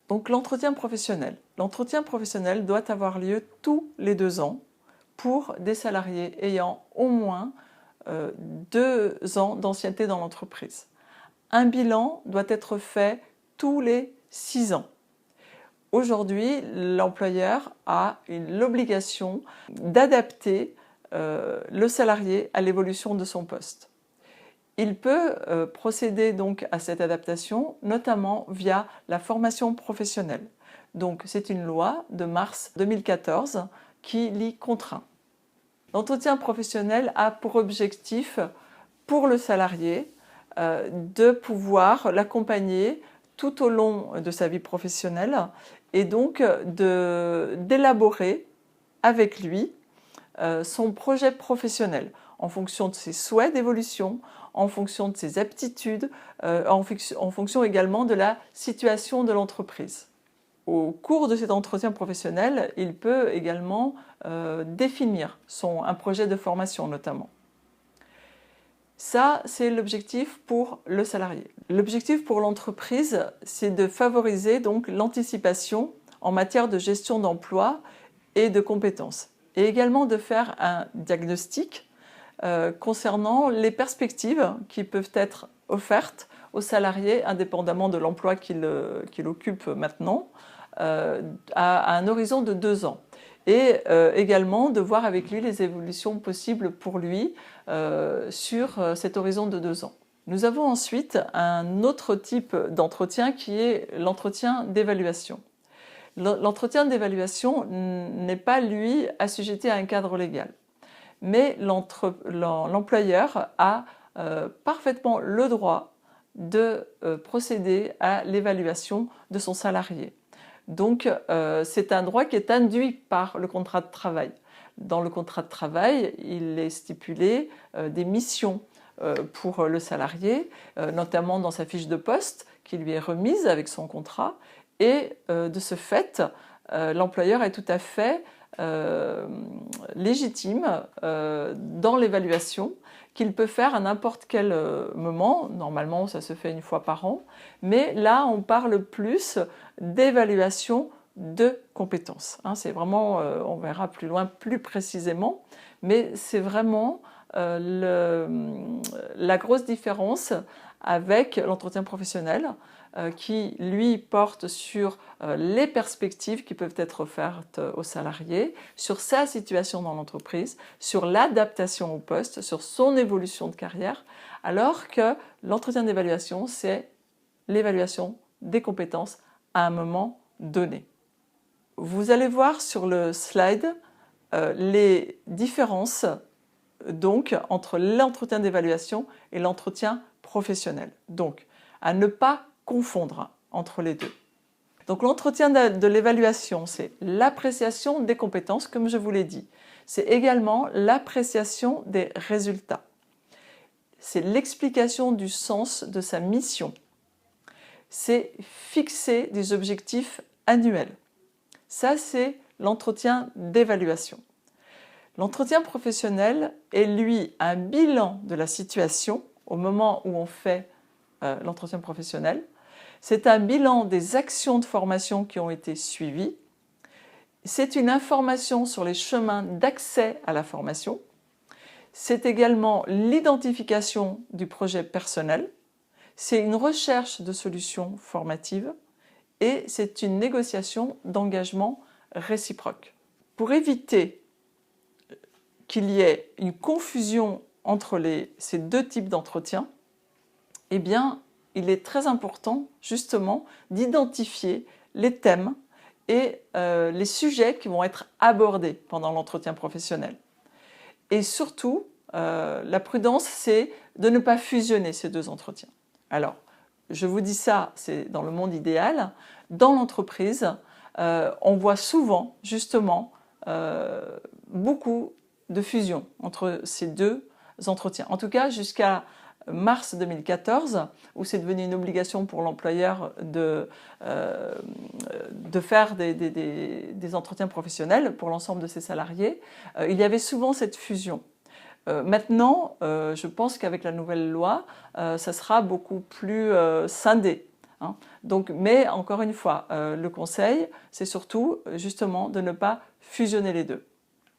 Donc l'entretien professionnel. L'entretien professionnel doit avoir lieu tous les 2 ans pour des salariés ayant au moins 2 ans d'ancienneté dans l'entreprise. Un bilan doit être fait tous les 6 ans. Aujourd'hui, l'employeur a l'obligation d'adapter le salarié à l'évolution de son poste. Il peut procéder donc à cette adaptation, notamment via la formation professionnelle. Donc c'est une loi de mars 2014 qui l'y contraint. L'entretien professionnel a pour objectif, pour le salarié, de pouvoir l'accompagner tout au long de sa vie professionnelle et donc d'élaborer avec lui son projet professionnel en fonction de ses souhaits d'évolution, en fonction de ses aptitudes, en fonction également de la situation de l'entreprise. Au cours de cet entretien professionnel, il peut également définir un projet de formation notamment. Ça, c'est l'objectif pour le salarié. L'objectif pour l'entreprise, c'est de favoriser donc l'anticipation en matière de gestion d'emploi et de compétences. Et également de faire un diagnostic concernant les perspectives qui peuvent être offertes aux salariés, indépendamment de l'emploi qu'il occupe maintenant, à un horizon de 2 ans. Et également de voir avec lui les évolutions possibles pour lui sur cet horizon de 2 ans. Nous avons ensuite un autre type d'entretien qui est l'entretien d'évaluation. L'entretien d'évaluation n'est pas, lui, assujetti à un cadre légal. Mais l'employeur a parfaitement le droit de procéder à l'évaluation de son salarié. Donc c'est un droit qui est induit par le contrat de travail. Dans le contrat de travail, il est stipulé des missions pour le salarié, notamment dans sa fiche de poste qui lui est remise avec son contrat. Et de ce fait, l'employeur est tout à fait légitime dans l'évaluation qu'il peut faire à n'importe quel moment. Normalement, ça se fait 1 fois par an. Mais là, on parle plus d'évaluation de compétences. C'est vraiment, on verra plus loin, plus précisément. Mais c'est vraiment la grosse différence avec l'entretien professionnel qui, lui, porte sur les perspectives qui peuvent être offertes aux salariés, sur sa situation dans l'entreprise, sur l'adaptation au poste, sur son évolution de carrière, alors que l'entretien d'évaluation, c'est l'évaluation des compétences à un moment donné. Vous allez voir sur le slide les différences donc entre l'entretien d'évaluation et l'entretien professionnel. Donc, à ne pas confondre entre les deux. Donc l'entretien de l'évaluation, c'est l'appréciation des compétences, comme je vous l'ai dit. C'est également l'appréciation des résultats. C'est l'explication du sens de sa mission. C'est fixer des objectifs annuels. Ça, c'est l'entretien d'évaluation. L'entretien professionnel est, lui, un bilan de la situation au moment où on fait l'entretien professionnel. C'est un bilan des actions de formation qui ont été suivies. C'est une information sur les chemins d'accès à la formation. C'est également l'identification du projet personnel. C'est une recherche de solutions formatives. Et c'est une négociation d'engagement réciproque. Pour éviter qu'il y ait une confusion entre ces 2 types d'entretien, eh bien, il est très important justement d'identifier les thèmes et les sujets qui vont être abordés pendant l'entretien professionnel. Et surtout, la prudence, c'est de ne pas fusionner ces 2 entretiens. Alors, je vous dis ça, c'est dans le monde idéal. Dans l'entreprise, on voit souvent justement beaucoup de fusion entre ces 2 entretiens. En tout cas, jusqu'à mars 2014, où c'est devenu une obligation pour l'employeur de faire des entretiens professionnels pour l'ensemble de ses salariés, il y avait souvent cette fusion. Maintenant, je pense qu'avec la nouvelle loi, ça sera beaucoup plus scindé. hein. Donc, mais encore une fois, le conseil, c'est surtout justement de ne pas fusionner les deux.